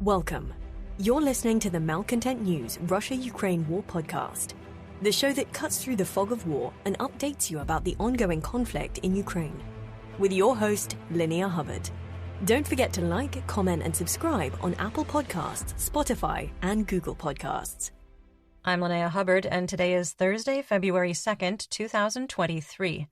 Welcome. You're listening to the Malcontent News Russia-Ukraine War podcast, the show that cuts through the fog of war and updates you about the ongoing conflict in Ukraine. With your host, Linnea Hubbard. Don't forget to like, comment, and subscribe on Apple Podcasts, Spotify, and Google Podcasts. I'm Linnea Hubbard, and today is Thursday, February 2nd, 2023.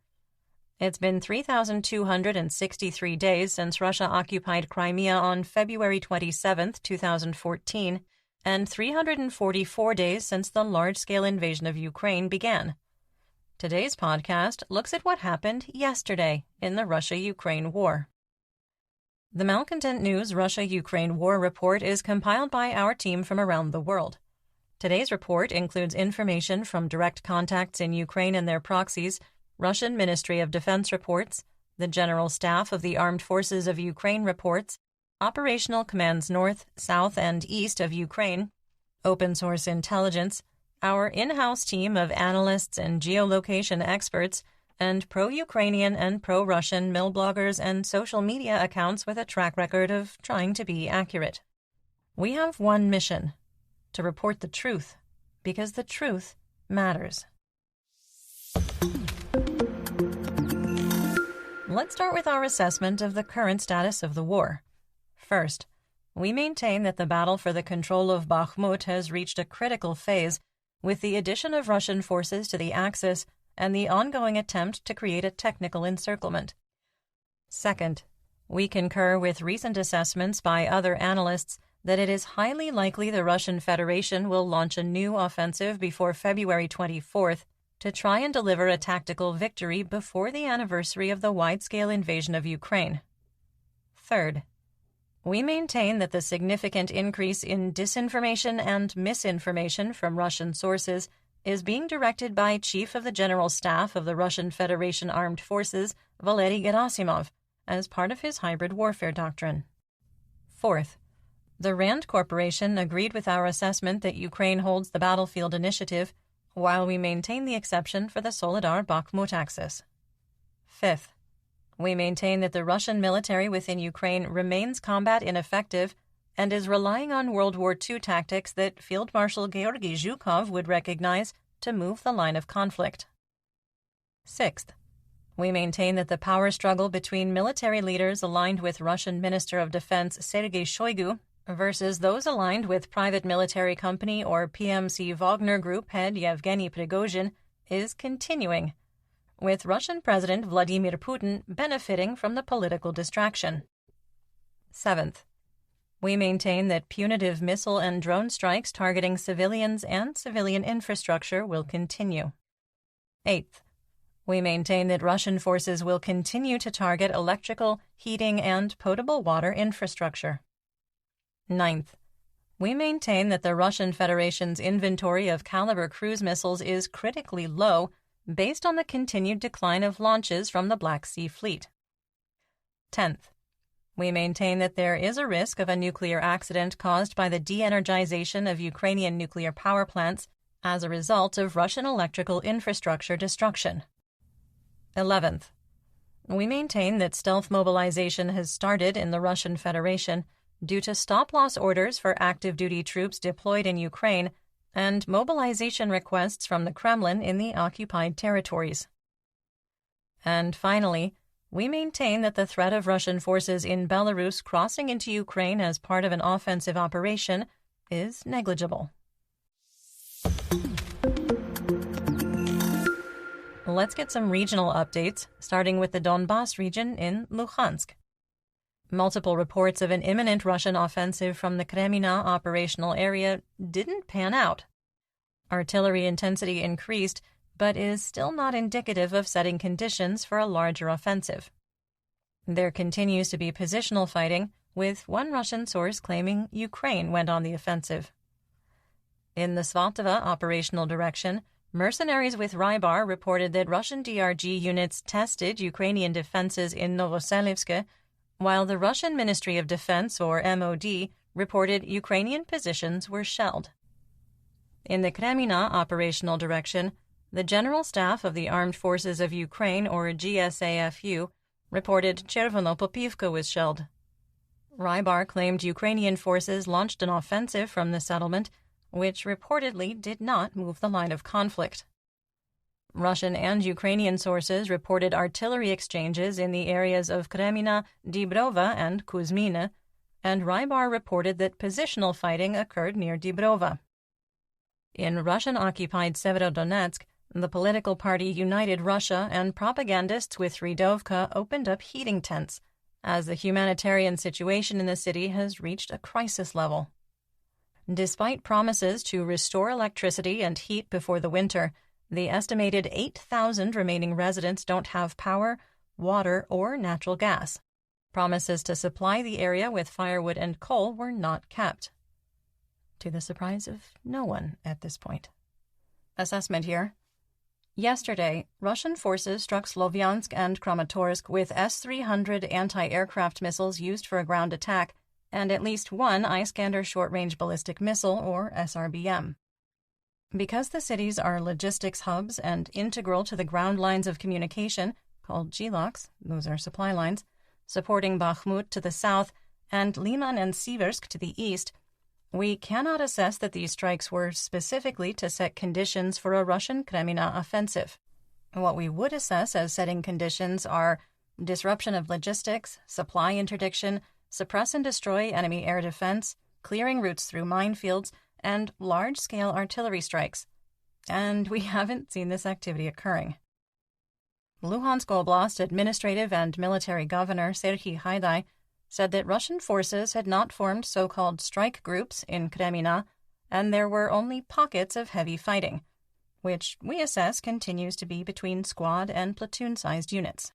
It's been 3,263 days since Russia occupied Crimea on February 27, 2014, and 344 days since the large-scale invasion of Ukraine began. Today's podcast looks at what happened yesterday in the Russia-Ukraine war. The Malcontent News Russia-Ukraine War Report is compiled by our team from around the world. Today's report includes information from direct contacts in Ukraine and their proxies, Russian Ministry of Defense reports, the General Staff of the Armed Forces of Ukraine reports, operational commands north, south, and east of Ukraine, open source intelligence, our in-house team of analysts and geolocation experts, and pro-Ukrainian and pro-Russian mill bloggers and social media accounts with a track record of trying to be accurate. We have one mission: to report the truth, because the truth matters. Let's start with our assessment of the current status of the war. First, we maintain that the battle for the control of Bakhmut has reached a critical phase, with the addition of Russian forces to the Axis and the ongoing attempt to create a technical encirclement. Second, we concur with recent assessments by other analysts that it is highly likely the Russian Federation will launch a new offensive before February 24th to try and deliver a tactical victory before the anniversary of the wide-scale invasion of Ukraine. Third, we maintain that the significant increase in disinformation and misinformation from Russian sources is being directed by Chief of the General Staff of the Russian Federation Armed Forces, Valery Gerasimov, as part of his hybrid warfare doctrine. Fourth, the RAND Corporation agreed with our assessment that Ukraine holds the battlefield initiative, while we maintain the exception for the Soledar-Bakhmut axis. Fifth, we maintain that the Russian military within Ukraine remains combat ineffective and is relying on World War II tactics that Field Marshal Georgy Zhukov would recognize to move the line of conflict. Sixth, we maintain that the power struggle between military leaders aligned with Russian Minister of Defense Sergei Shoigu versus those aligned with private military company or PMC Wagner Group head Yevgeny Prigozhin is continuing, with Russian President Vladimir Putin benefiting from the political distraction. Seventh, we maintain that punitive missile and drone strikes targeting civilians and civilian infrastructure will continue. Eighth, we maintain that Russian forces will continue to target electrical, heating, and potable water infrastructure. Ninth, we maintain that the Russian Federation's inventory of Caliber cruise missiles is critically low based on the continued decline of launches from the Black Sea Fleet. 10th, we maintain that there is a risk of a nuclear accident caused by the de-energization of Ukrainian nuclear power plants as a result of Russian electrical infrastructure destruction. 11th, we maintain that stealth mobilization has started in the Russian Federation due to stop-loss orders for active-duty troops deployed in Ukraine and mobilization requests from the Kremlin in the occupied territories. And finally, we maintain that the threat of Russian forces in Belarus crossing into Ukraine as part of an offensive operation is negligible. Let's get some regional updates, starting with the Donbas region in Luhansk. Multiple reports of an imminent Russian offensive from the Kremina operational area didn't pan out. Artillery intensity increased, but is still not indicative of setting conditions for a larger offensive. There continues to be positional fighting, with one Russian source claiming Ukraine went on the offensive. In the Svatova operational direction, mercenaries with Rybar reported that Russian DRG units tested Ukrainian defenses in Novoselivsk, while the Russian Ministry of Defense, or MOD, reported Ukrainian positions were shelled. In the Kremina operational direction, the General Staff of the Armed Forces of Ukraine, or GSAFU, reported Chervonopopivka was shelled. Rybar claimed Ukrainian forces launched an offensive from the settlement, which reportedly did not move the line of conflict. Russian and Ukrainian sources reported artillery exchanges in the areas of Kremina, Dibrova, and Kuzmina, and Rybar reported that positional fighting occurred near Dibrova. In Russian-occupied Severodonetsk, the political party United Russia and propagandists with Rydovka opened up heating tents, as the humanitarian situation in the city has reached a crisis level. Despite promises to restore electricity and heat before the winter, the estimated 8,000 remaining residents don't have power, water, or natural gas. Promises to supply the area with firewood and coal were not kept, to the surprise of no one at this point. Assessment here. Yesterday, Russian forces struck Slovyansk and Kramatorsk with S-300 anti-aircraft missiles used for a ground attack and at least one Iskander short-range ballistic missile, or SRBM. Because the cities are logistics hubs and integral to the ground lines of communication, called GLOCs, those are supply lines, supporting Bakhmut to the south and Liman and Siversk to the east, we cannot assess that these strikes were specifically to set conditions for a Russian Kremina offensive. What we would assess as setting conditions are disruption of logistics, supply interdiction, suppress and destroy enemy air defense, clearing routes through minefields, and large-scale artillery strikes. And we haven't seen this activity occurring. Luhansk Oblast Administrative and Military Governor Serhiy Haidai said that Russian forces had not formed so-called strike groups in Kremina, and there were only pockets of heavy fighting, which we assess continues to be between squad and platoon-sized units.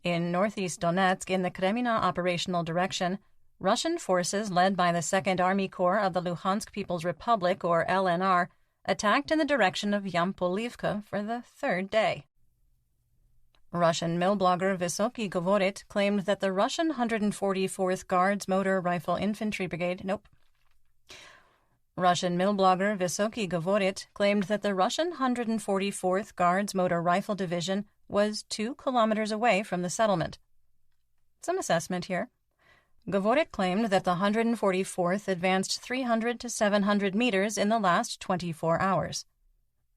In northeast Donetsk, in the Kremina operational direction, Russian forces led by the 2nd Army Corps of the Luhansk People's Republic, or LNR, attacked in the direction of Yampolivka for the third day. Russian mill blogger Vysoky Govorit claimed that the Russian 144th Guards Motor Rifle Infantry Brigade Russian mill blogger Vysoky Govorit claimed that the Russian 144th Guards Motor Rifle Division was 2 kilometers away from the settlement. Some assessment here. Govorit claimed that the 144th advanced 300 to 700 meters in the last 24 hours.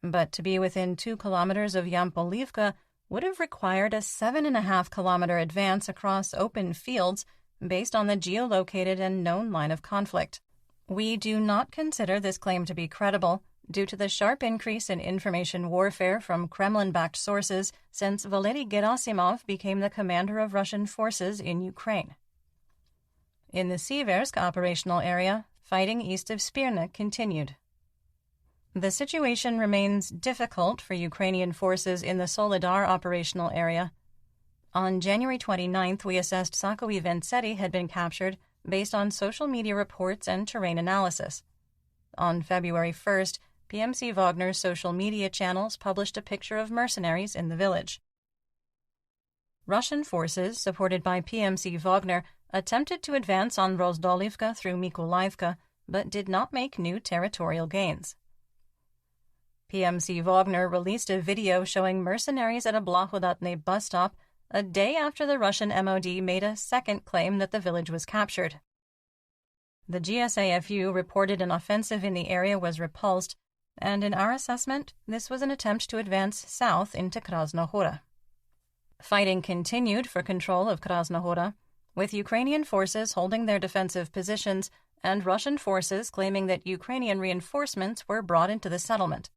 But to be within 2 kilometers of Yampolivka would have required a 7.5-kilometer advance across open fields based on the geolocated and known line of conflict. We do not consider this claim to be credible due to the sharp increase in information warfare from Kremlin-backed sources since Valery Gerasimov became the commander of Russian forces in Ukraine. In the Siversk operational area, fighting east of Spirna continued. The situation remains difficult for Ukrainian forces in the Solidar operational area. On January 29th, we assessed Sakowy Ventsety had been captured based on social media reports and terrain analysis. On February 1st, PMC Wagner's social media channels published a picture of mercenaries in the village. Russian forces, supported by PMC Wagner, attempted to advance on Rozdolivka through Mykolaiivka, but did not make new territorial gains. PMC Wagner released a video showing mercenaries at a Blahodatne bus stop a day after the Russian MOD made a second claim that the village was captured. The GSAFU reported an offensive in the area was repulsed, and in our assessment, this was an attempt to advance south into Krasnohora. Fighting continued for control of Krasnohora, with Ukrainian forces holding their defensive positions and Russian forces claiming that Ukrainian reinforcements were brought into the settlement.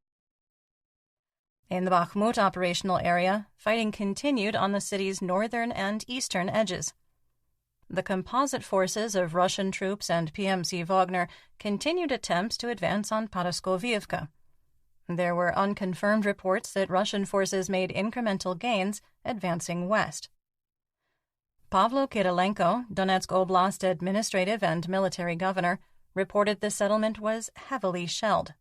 In the Bakhmut operational area, fighting continued on the city's northern and eastern edges. The composite forces of Russian troops and PMC Wagner continued attempts to advance on Paraskoviivka. There were unconfirmed reports that Russian forces made incremental gains, advancing west. Pavlo Kirilenko, Donetsk Oblast administrative and military governor, reported the settlement was heavily shelled.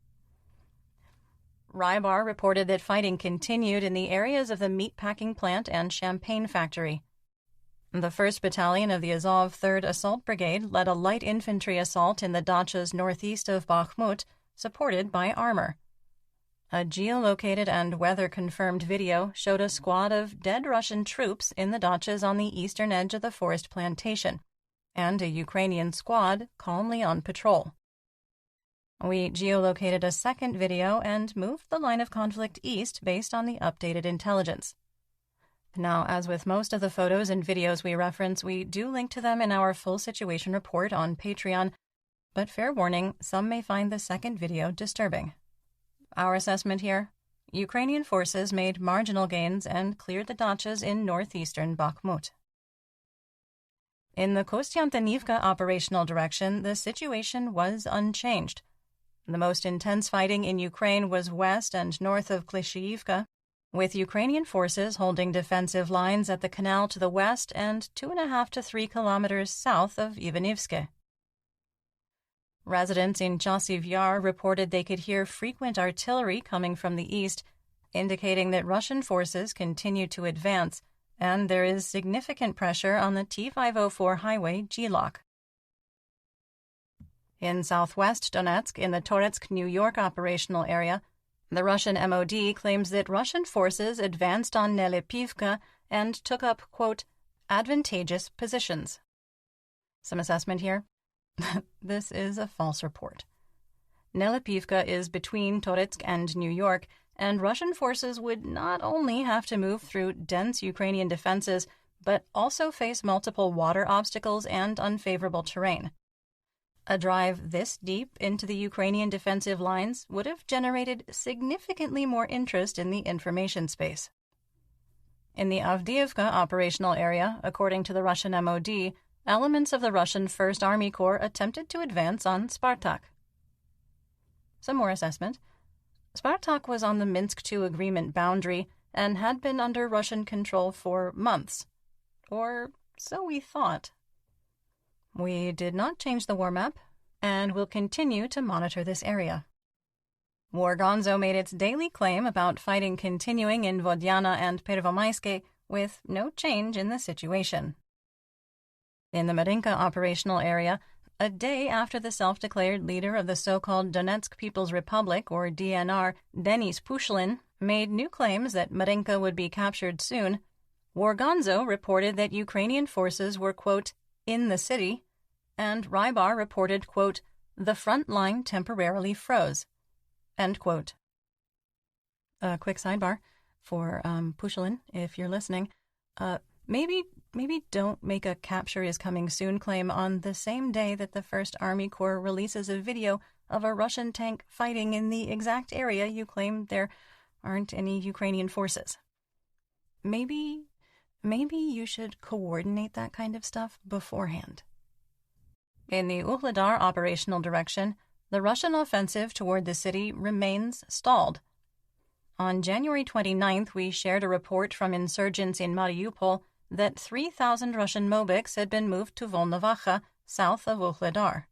Rybar reported that fighting continued in the areas of the meatpacking plant and champagne factory. The 1st Battalion of the Azov 3rd Assault Brigade led a light infantry assault in the dachas northeast of Bakhmut, supported by armor. A geolocated and weather-confirmed video showed a squad of dead Russian troops in the dachas on the eastern edge of the forest plantation, and a Ukrainian squad calmly on patrol. We geolocated a second video and moved the line of conflict east based on the updated intelligence. Now, as with most of the photos and videos we reference, we do link to them in our full situation report on Patreon, but fair warning, some may find the second video disturbing. Our assessment here: Ukrainian forces made marginal gains and cleared the dachas in northeastern Bakhmut. In the Kostiantynivka operational direction, the situation was unchanged. The most intense fighting in Ukraine was west and north of Klishchiivka, with Ukrainian forces holding defensive lines at the canal to the west and 2.5 to 3 kilometers south of Ivanivske. Residents in Chasiv Yar reported they could hear frequent artillery coming from the east, indicating that Russian forces continue to advance, and there is significant pressure on the T-504 highway G-Lock. In southwest Donetsk, in the Toretsk, New York operational area, the Russian MOD claims that Russian forces advanced on Nelepivka and took up, quote, advantageous positions. Some assessment here? This is a false report. Nelepivka is between Toretsk and New York, and Russian forces would not only have to move through dense Ukrainian defenses, but also face multiple water obstacles and unfavorable terrain. A drive this deep into the Ukrainian defensive lines would have generated significantly more interest in the information space. In the Avdiivka operational area, according to the Russian MOD, elements of the Russian First Army Corps attempted to advance on Spartak. Some more assessment. Spartak was on the Minsk II agreement boundary and had been under Russian control for months. Or so we thought. We did not change the war map, and will continue to monitor this area. War Gonzo made its daily claim about fighting continuing in Vodiana and Pervomaiske with no change in the situation. In the Marinka operational area, a day after the self-declared leader of the so-called Donetsk People's Republic, or DNR, Denis Pushilin, made new claims that Marinka would be captured soon, War Gonzo reported that Ukrainian forces were, quote, in the city, and Rybar reported, quote, the front line temporarily froze, end quote. A quick sidebar for Pushilin, if you're listening. Maybe don't make a capture is coming soon claim on the same day that the First Army Corps releases a video of a Russian tank fighting in the exact area you claim there aren't any Ukrainian forces. Maybe you should coordinate that kind of stuff beforehand. In the Uhladar operational direction, the Russian offensive toward the city remains stalled. On January 29th, we shared a report from insurgents in Mariupol that 3,000 Russian Mobiks had been moved to Volnovakha, south of Uhladar.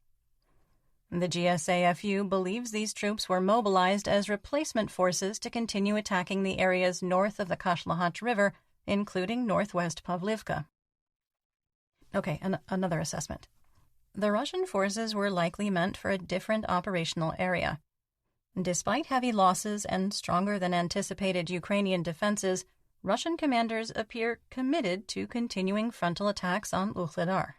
The GSAFU believes these troops were mobilized as replacement forces to continue attacking the areas north of the Kashlahach River, including northwest Pavlivka. Okay, another assessment. The Russian forces were likely meant for a different operational area. Despite heavy losses and stronger than anticipated Ukrainian defenses, Russian commanders appear committed to continuing frontal attacks on Uhladar.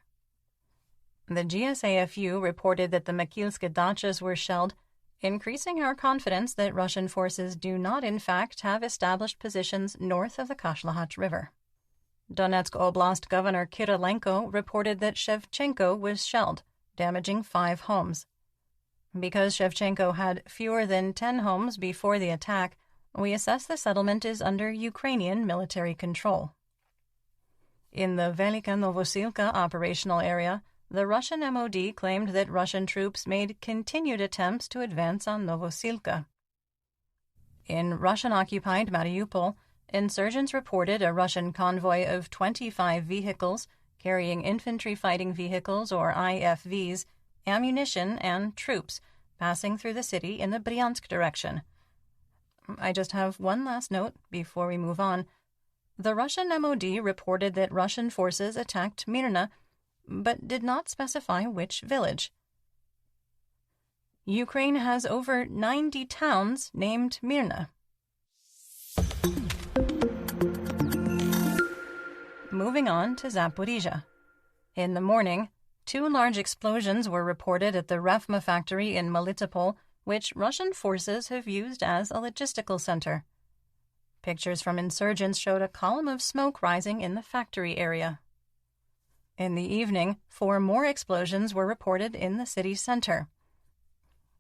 The GSAFU reported that the Makilske dachas were shelled, increasing our confidence that Russian forces do not in fact have established positions north of the Kashlahach River. Donetsk Oblast Governor Kirilenko reported that Shevchenko was shelled, damaging 5 homes. Because Shevchenko had fewer than 10 homes before the attack, we assess the settlement is under Ukrainian military control. In the Velika Novosilka operational area, the Russian MOD claimed that Russian troops made continued attempts to advance on Novosilka. In Russian-occupied Mariupol, insurgents reported a Russian convoy of 25 vehicles carrying infantry fighting vehicles, or IFVs, ammunition, and troops passing through the city in the Bryansk direction. I just have one last note before we move on. The Russian MOD reported that Russian forces attacked Mirna, but did not specify which village. Ukraine has over 90 towns named Mirna. Moving on to Zaporizhia. In the morning, 2 large explosions were reported at the Refma factory in Melitopol, which Russian forces have used as a logistical center. Pictures from insurgents showed a column of smoke rising in the factory area. In the evening, 4 more explosions were reported in the city center.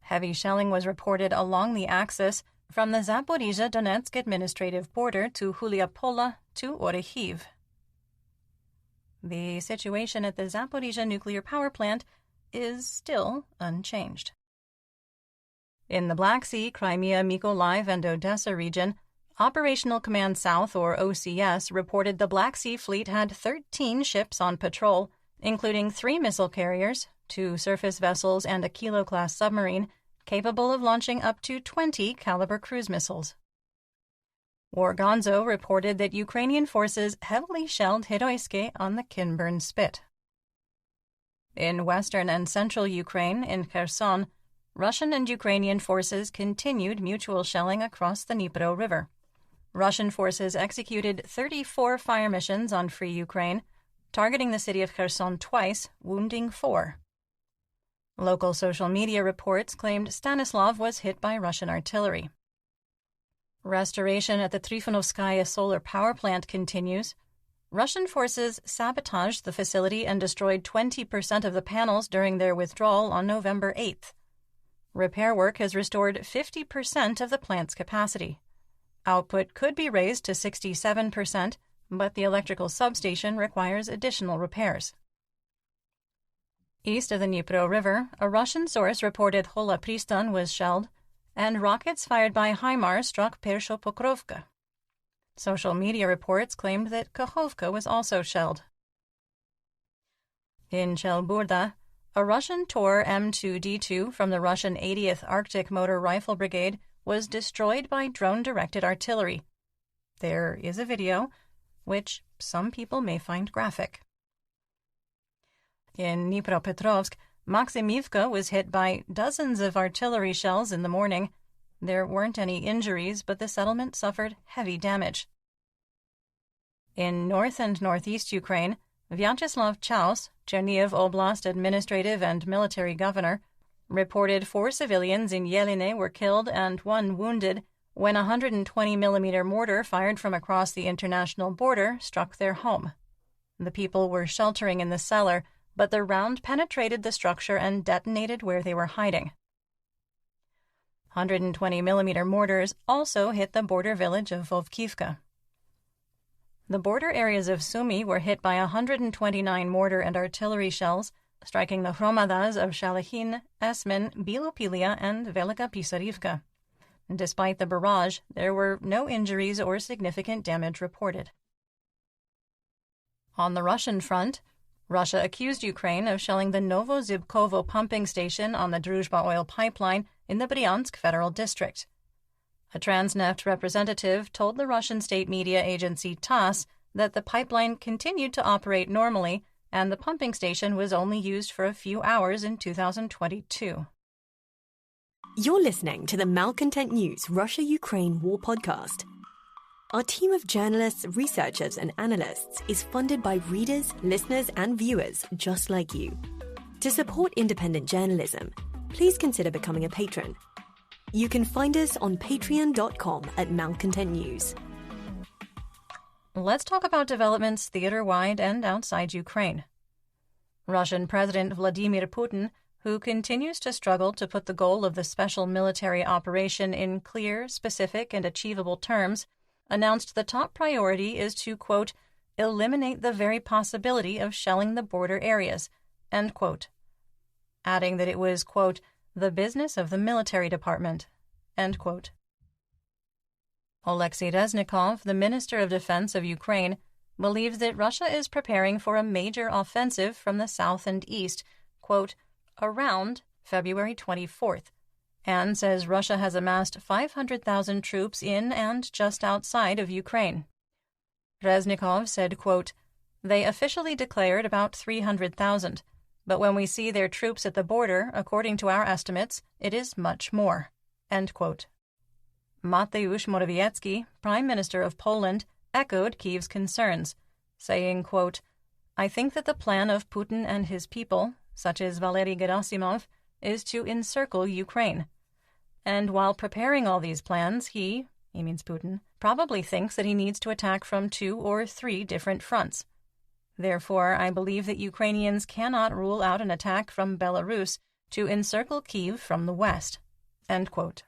Heavy shelling was reported along the axis from the Zaporizhzhia-Donetsk administrative border to Huliapola to Orehiv. The situation at the Zaporizhzhia nuclear power plant is still unchanged. In the Black Sea, Crimea, Mykolaiv, and Odessa region, Operational Command South, or OCS, reported the Black Sea Fleet had 13 ships on patrol, including 3 missile carriers, 2 surface vessels, and a Kilo-class submarine, capable of launching up to 20 caliber cruise missiles. Wargonzo reported that Ukrainian forces heavily shelled Hiroyske on the Kinburn Spit. In western and central Ukraine, in Kherson, Russian and Ukrainian forces continued mutual shelling across the Dnipro River. Russian forces executed 34 fire missions on Free Ukraine, targeting the city of Kherson twice, wounding 4. Local social media reports claimed Stanislav was hit by Russian artillery. Restoration at the Trifonovskaya solar power plant continues. Russian forces sabotaged the facility and destroyed 20% of the panels during their withdrawal on November 8th. Repair work has restored 50% of the plant's capacity. Output could be raised to 67%, but the electrical substation requires additional repairs. East of the Dnipro River, a Russian source reported Hola Pristan was shelled, and rockets fired by HIMARS struck Persho-Pokrovka. Social media reports claimed that Kakhovka was also shelled. In Chelburda, a Russian Tor M2D2 from the Russian 80th Arctic Motor Rifle Brigade was destroyed by drone-directed artillery. There is a video, which some people may find graphic. In Dnipropetrovsk, Maksimivka was hit by dozens of artillery shells in the morning. There weren't any injuries, but the settlement suffered heavy damage. In north and northeast Ukraine, Vyacheslav Chaus, Chernihiv Oblast administrative and military governor, reported 4 civilians in Yeline were killed and 1 wounded when a 120mm mortar fired from across the international border struck their home. The people were sheltering in the cellar, but the round penetrated the structure and detonated where they were hiding. 120mm mortars also hit the border village of Vovkivka. The border areas of Sumy were hit by 129 mortar and artillery shells, striking the hromadas of Shalahin, Esmin, Bilopilia, and Velika Pisarivka. Despite the barrage, there were no injuries or significant damage reported. On the Russian front, Russia accused Ukraine of shelling the Novozybkovo pumping station on the Druzhba oil pipeline in the Bryansk Federal District. A Transneft representative told the Russian state media agency TASS that the pipeline continued to operate normally and the pumping station was only used for a few hours in 2022. You're listening to the Malcontent News Russia-Ukraine War Podcast. Our team of journalists, researchers, and analysts is funded by readers, listeners, and viewers just like you. To support independent journalism, please consider becoming a patron. You can find us on patreon.com/Malcontent News. Let's talk about developments theater-wide and outside Ukraine. Russian President Vladimir Putin, who continues to struggle to put the goal of the special military operation in clear, specific, and achievable terms, announced the top priority is to, quote, eliminate the very possibility of shelling the border areas, end quote, adding that it was, quote, the business of the military department, end quote. Alexei Reznikov, the Minister of Defense of Ukraine, believes that Russia is preparing for a major offensive from the south and east, quote, around February 24th, and says Russia has amassed 500,000 troops in and just outside of Ukraine. Reznikov said, quote, they officially declared about 300,000, but when we see their troops at the border, according to our estimates, it is much more, end quote. Mateusz Morawiecki, Prime Minister of Poland, echoed Kyiv's concerns, saying, quote, I think that the plan of Putin and his people, such as Valery Gerasimov, is to encircle Ukraine. And while preparing all these plans, he means Putin, probably thinks that he needs to attack from 2 or 3 different fronts. Therefore, I believe that Ukrainians cannot rule out an attack from Belarus to encircle Kyiv from the west." End quote.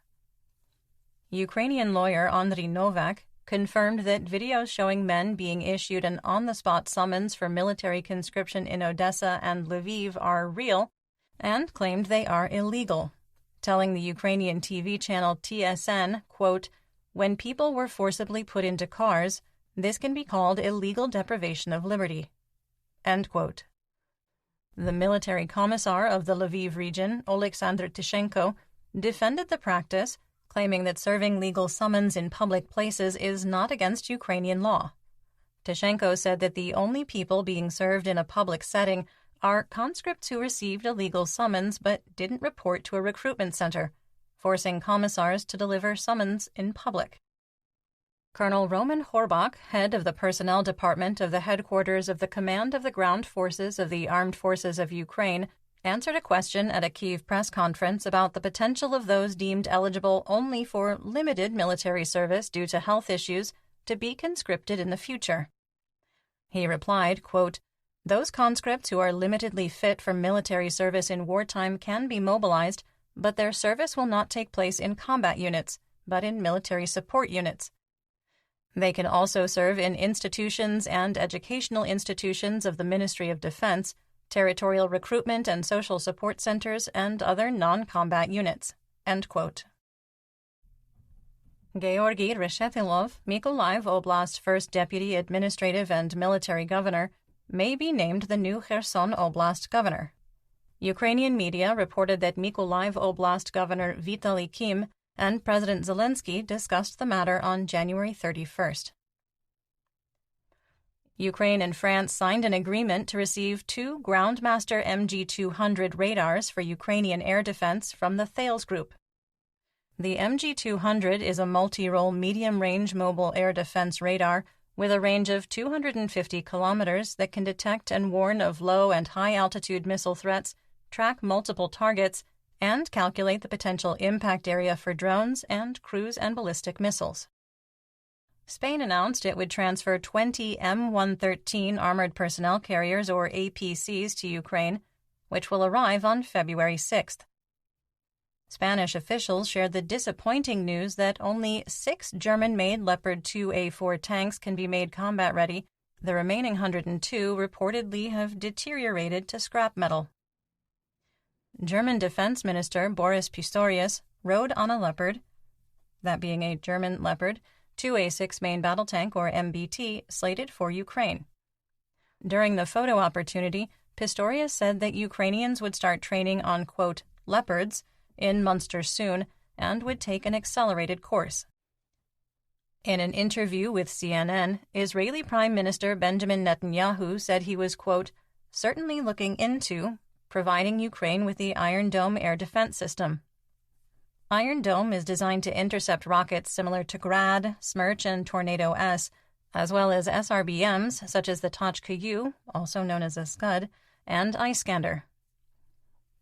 Ukrainian lawyer Andriy Novak confirmed that videos showing men being issued an on-the-spot summons for military conscription in Odessa and Lviv are real, and claimed they are illegal, telling the Ukrainian TV channel TSN, quote, "When people were forcibly put into cars, this can be called illegal deprivation of liberty." End quote. The military commissar of the Lviv region, Oleksandr Tishenko, defended the practice, claiming that serving legal summons in public places is not against Ukrainian law. Tishenko said that the only people being served in a public setting are conscripts who received a legal summons but didn't report to a recruitment center, forcing commissars to deliver summons in public. Colonel Roman Horbach, head of the Personnel Department of the headquarters of the Command of the Ground Forces of the Armed Forces of Ukraine, answered a question at a Kyiv press conference about the potential of those deemed eligible only for limited military service due to health issues to be conscripted in the future. He replied, quote, "Those conscripts who are limitedly fit for military service in wartime can be mobilized, but their service will not take place in combat units, but in military support units. They can also serve in institutions and educational institutions of the Ministry of Defense, territorial recruitment and social support centers, and other non-combat units." End quote. Georgy Reshetilov, Mykolaiv Oblast's first deputy administrative and military governor, may be named the new Kherson Oblast governor. Ukrainian media reported that Mykolaiv Oblast Governor Vitaly Kim and President Zelensky discussed the matter on January 31st. Ukraine and France signed an agreement to receive 2 Groundmaster MG-200 radars for Ukrainian air defense from the Thales Group. The MG-200 is a multi-role medium-range mobile air defense radar with a range of 250 kilometers that can detect and warn of low and high-altitude missile threats, track multiple targets, and calculate the potential impact area for drones and cruise and ballistic missiles. Spain announced it would transfer 20 M113 armored personnel carriers, or APCs, to Ukraine, which will arrive on February 6th. Spanish officials shared the disappointing news that only 6 German-made Leopard 2A4 tanks can be made combat-ready. The remaining 102 reportedly have deteriorated to scrap metal. German Defense Minister Boris Pistorius rode on a Leopard, that being a German Leopard 2A6 main battle tank, or MBT, slated for Ukraine. During the photo opportunity, Pistorius said that Ukrainians would start training on, quote, Leopards in Munster soon and would take an accelerated course. In an interview with CNN, Israeli Prime Minister Benjamin Netanyahu said he was, quote, certainly looking into providing Ukraine with the Iron Dome air defense system. Iron Dome is designed to intercept rockets similar to Grad, Smerch, and Tornado S, as well as SRBMs such as the Tochka-U, also known as a Scud, and Iskander.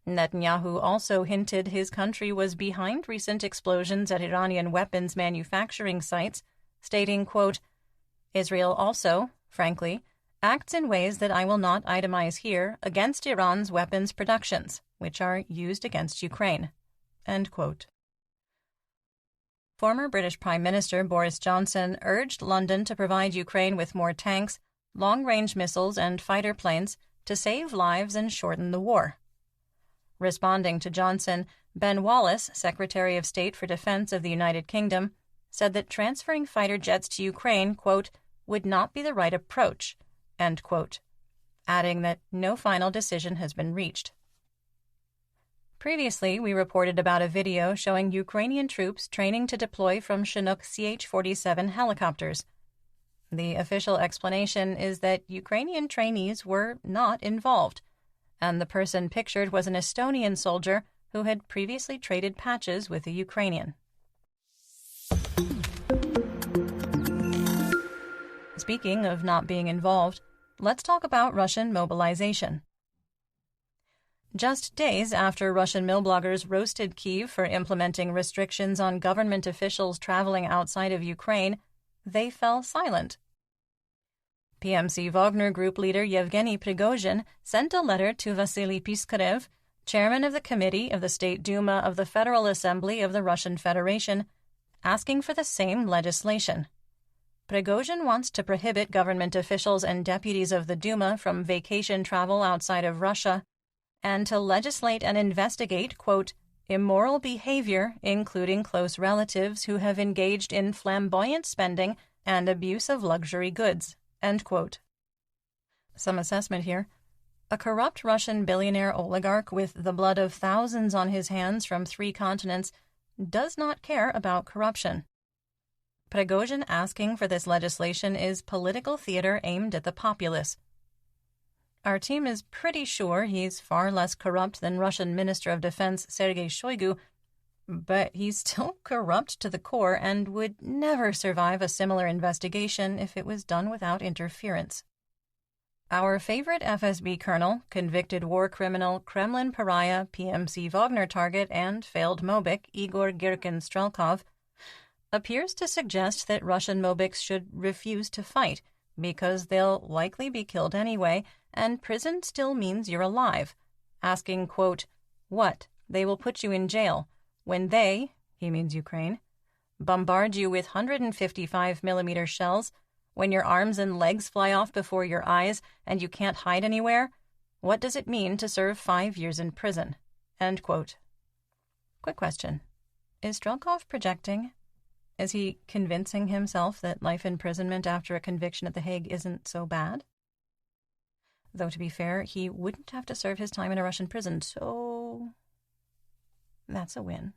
Netanyahu also hinted his country was behind recent explosions at Iranian weapons manufacturing sites, stating, quote, Israel also, frankly, acts in ways that I will not itemize here against Iran's weapons productions, which are used against Ukraine. End quote. Former British Prime Minister Boris Johnson urged London to provide Ukraine with more tanks, long-range missiles, and fighter planes to save lives and shorten the war. Responding to Johnson, Ben Wallace, Secretary of State for Defense of the United Kingdom, said that transferring fighter jets to Ukraine, quote, would not be the right approach, end quote, adding that no final decision has been reached. Previously, we reported about a video showing Ukrainian troops training to deploy from Chinook CH-47 helicopters. The official explanation is that Ukrainian trainees were not involved, and the person pictured was an Estonian soldier who had previously traded patches with a Ukrainian. Speaking of not being involved, let's talk about Russian mobilization. Just days after Russian mill bloggers roasted Kyiv for implementing restrictions on government officials traveling outside of Ukraine, they fell silent. PMC Wagner Group leader Yevgeny Prigozhin sent a letter to Vasily Piskarev, chairman of the Committee of the State Duma of the Federal Assembly of the Russian Federation, asking for the same legislation. Prigozhin wants to prohibit government officials and deputies of the Duma from vacation travel outside of Russia, and to legislate and investigate, quote, immoral behavior, including close relatives who have engaged in flamboyant spending and abuse of luxury goods, end quote. Some assessment here. A corrupt Russian billionaire oligarch with the blood of thousands on his hands from 3 continents does not care about corruption. Prigozhin asking for this legislation is political theater aimed at the populace. Our team is pretty sure he's far less corrupt than Russian Minister of Defense Sergei Shoigu, but he's still corrupt to the core and would never survive a similar investigation if it was done without interference. Our favorite FSB colonel, convicted war criminal, Kremlin pariah, PMC Wagner target, and failed Mobik Igor Girkin-Strelkov, appears to suggest that Russian Mobiks should refuse to fight because they'll likely be killed anyway, and prison still means you're alive, asking, quote, what, they will put you in jail, when they, he means Ukraine, bombard you with 155mm shells, when your arms and legs fly off before your eyes and you can't hide anywhere? What does it mean to serve 5 years in prison? End quote. Quick question. Is Strelkov projecting? Is he convincing himself that life imprisonment after a conviction at The Hague isn't so bad? Though, to be fair, he wouldn't have to serve his time in a Russian prison, so that's a win.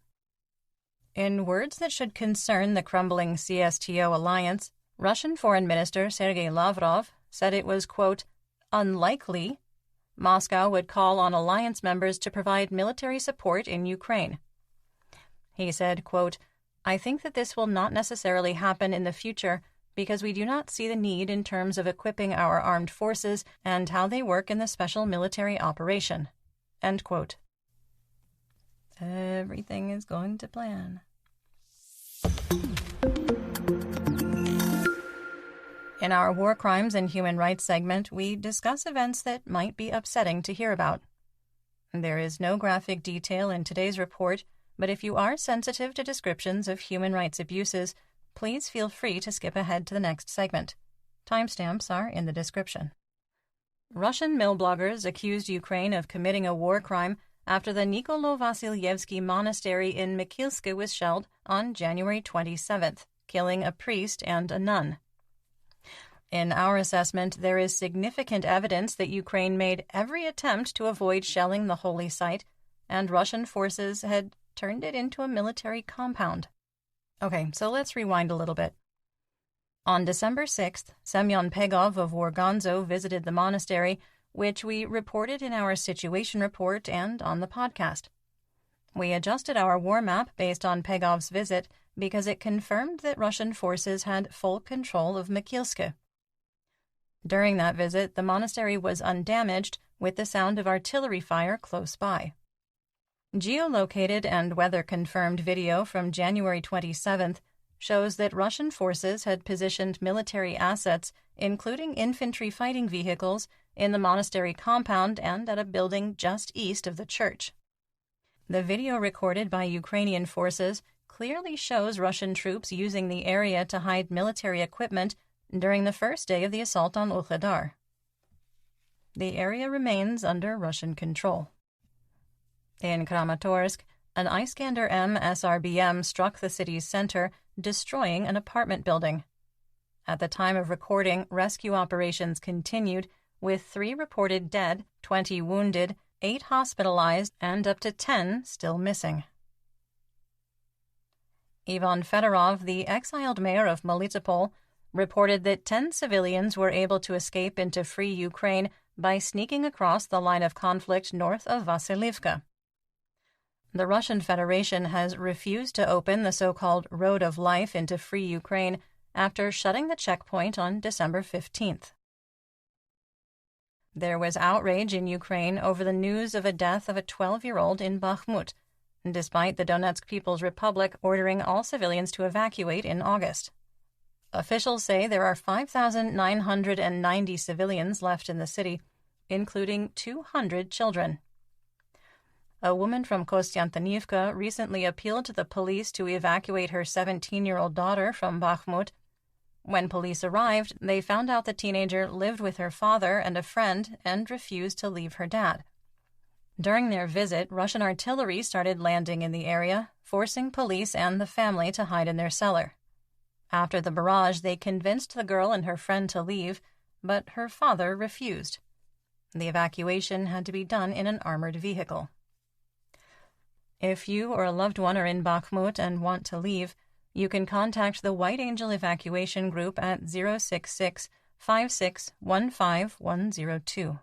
In words that should concern the crumbling CSTO alliance, Russian Foreign Minister Sergei Lavrov said it was, quote, unlikely Moscow would call on alliance members to provide military support in Ukraine. He said, quote, I think that this will not necessarily happen in the future because we do not see the need in terms of equipping our armed forces and how they work in the special military operation. End quote. Everything is going to plan. In our War Crimes and Human Rights segment, we discuss events that might be upsetting to hear about. There is no graphic detail in today's report, but if you are sensitive to descriptions of human rights abuses, please feel free to skip ahead to the next segment. Timestamps are in the description. Russian mill bloggers accused Ukraine of committing a war crime after the Nikolo Vasilyevsky monastery in Mikilsk was shelled on January 27th, killing a priest and a nun. In our assessment, there is significant evidence that Ukraine made every attempt to avoid shelling the holy site, and Russian forces had turned it into a military compound. Okay, so let's rewind a little bit. On December 6th, Semyon Pegov of Wargonzo visited the monastery, which we reported in our situation report and on the podcast. We adjusted our war map based on Pegov's visit because it confirmed that Russian forces had full control of Mikilsk. During that visit, the monastery was undamaged, with the sound of artillery fire close by. Geolocated and weather-confirmed video from January 27th shows that Russian forces had positioned military assets, including infantry fighting vehicles, in the monastery compound and at a building just east of the church. The video recorded by Ukrainian forces clearly shows Russian troops using the area to hide military equipment during the first day of the assault on Wuhledar. The area remains under Russian control. In Kramatorsk, an Iskander-M SRBM struck the city's center, destroying an apartment building. At the time of recording, rescue operations continued, with 3 reported dead, 20 wounded, 8 hospitalized, and up to 10 still missing. Ivan Fedorov, the exiled mayor of Melitopol, reported that 10 civilians were able to escape into free Ukraine by sneaking across the line of conflict north of Vasilivka. The Russian Federation has refused to open the so-called Road of Life into free Ukraine after shutting the checkpoint on December 15th. There was outrage in Ukraine over the news of a death of a 12-year-old in Bakhmut, despite the Donetsk People's Republic ordering all civilians to evacuate in August. Officials say there are 5,990 civilians left in the city, including 200 children. A woman from Kostiantynivka recently appealed to the police to evacuate her 17-year-old daughter from Bakhmut. When police arrived, they found out the teenager lived with her father and a friend and refused to leave her dad. During their visit, Russian artillery started landing in the area, forcing police and the family to hide in their cellar. After the barrage, they convinced the girl and her friend to leave, but her father refused. The evacuation had to be done in an armored vehicle. If you or a loved one are in Bakhmut and want to leave, you can contact the White Angel Evacuation Group at 066 5615 102.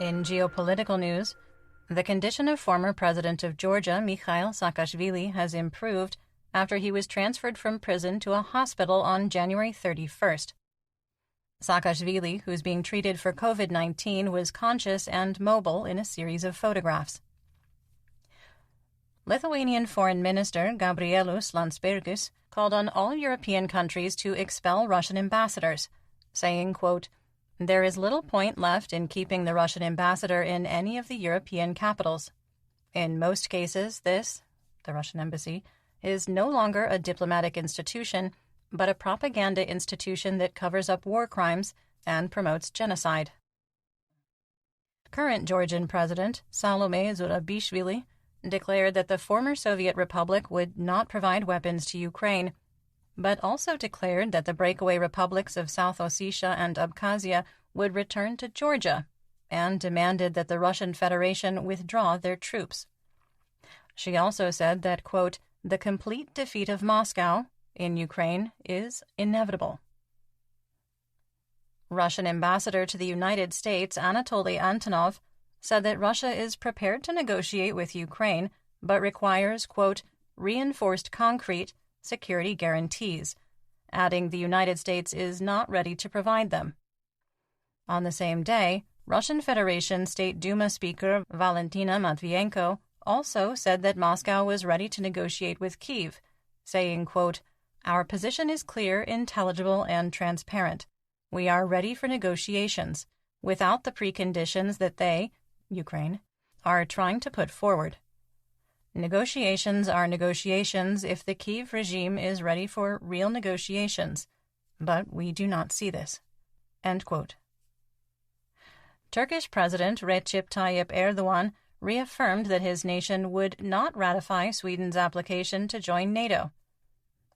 In geopolitical news, the condition of former President of Georgia, Mikhail Saakashvili, has improved after he was transferred from prison to a hospital on January 31st. Saakashvili, who's being treated for COVID-19, was conscious and mobile in a series of photographs. Lithuanian Foreign Minister Gabrielius Landsbergis called on all European countries to expel Russian ambassadors, saying, quote, "There is little point left in keeping the Russian ambassador in any of the European capitals. In most cases, this, the Russian embassy, is no longer a diplomatic institution, but a propaganda institution that covers up war crimes and promotes genocide." Current Georgian President Salome Zurabishvili declared that the former Soviet Republic would not provide weapons to Ukraine, but also declared that the breakaway republics of South Ossetia and Abkhazia would return to Georgia, and demanded that the Russian Federation withdraw their troops. She also said that, quote, "the complete defeat of Moscow in Ukraine is inevitable." Russian ambassador to the United States, Anatoly Antonov, said that Russia is prepared to negotiate with Ukraine, but requires, quote, "reinforced concrete security guarantees," adding the United States is not ready to provide them. On the same day, Russian Federation State Duma Speaker Valentina Matvienko also said that Moscow was ready to negotiate with Kyiv, saying, quote, "Our position is clear, intelligible, and transparent. We are ready for negotiations, without the preconditions that they, Ukraine, are trying to put forward. Negotiations are negotiations if the Kyiv regime is ready for real negotiations, but we do not see this." End quote. Turkish President Recep Tayyip Erdogan reaffirmed that his nation would not ratify Sweden's application to join NATO.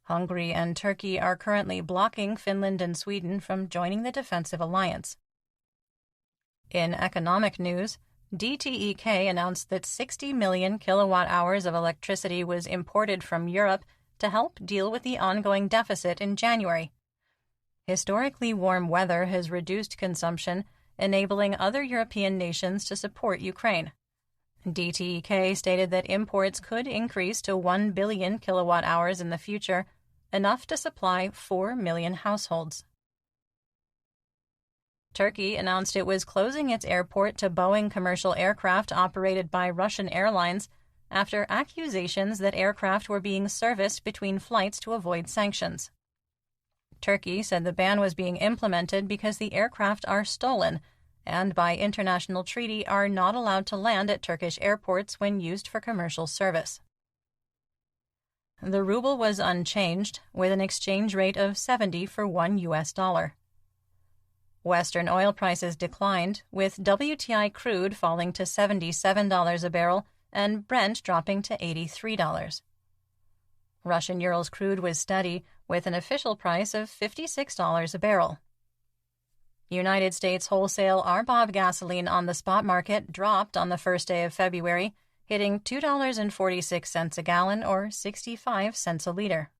Hungary and Turkey are currently blocking Finland and Sweden from joining the defensive alliance. In economic news, DTEK announced that 60 million kilowatt-hours of electricity was imported from Europe to help deal with the ongoing deficit in January. Historically warm weather has reduced consumption, enabling other European nations to support Ukraine. DTEK stated that imports could increase to 1 billion kilowatt-hours in the future, enough to supply 4 million households. Turkey announced it was closing its airport to Boeing commercial aircraft operated by Russian airlines after accusations that aircraft were being serviced between flights to avoid sanctions. Turkey said the ban was being implemented because the aircraft are stolen and by international treaty are not allowed to land at Turkish airports when used for commercial service. The ruble was unchanged, with an exchange rate of 70 for $1. Western oil prices declined, with WTI crude falling to $77 a barrel and Brent dropping to $83. Russian Urals crude was steady, with an official price of $56 a barrel. United States wholesale RBOB gasoline on the spot market dropped on the first day of February, hitting $2.46 a gallon or 65 cents a liter.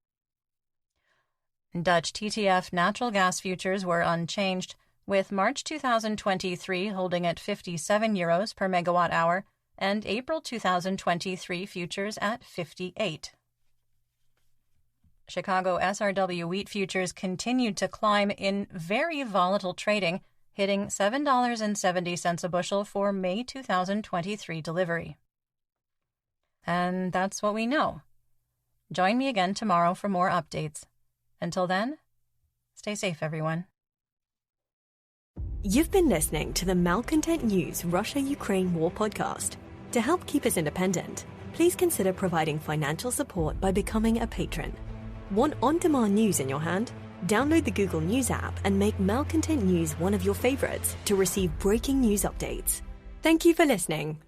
Dutch TTF natural gas futures were unchanged, with March 2023 holding at €57 per megawatt hour and April 2023 futures at 58. Chicago SRW wheat futures continued to climb in very volatile trading, hitting $7.70 a bushel for May 2023 delivery. And that's what we know. Join me again tomorrow for more updates. Until then, stay safe, everyone. You've been listening to the Malcontent News Russia-Ukraine War podcast. To help keep us independent, please consider providing financial support by becoming a patron. Want on-demand news in your hand? Download the Google News app and make Malcontent News one of your favorites to receive breaking news updates. Thank you for listening.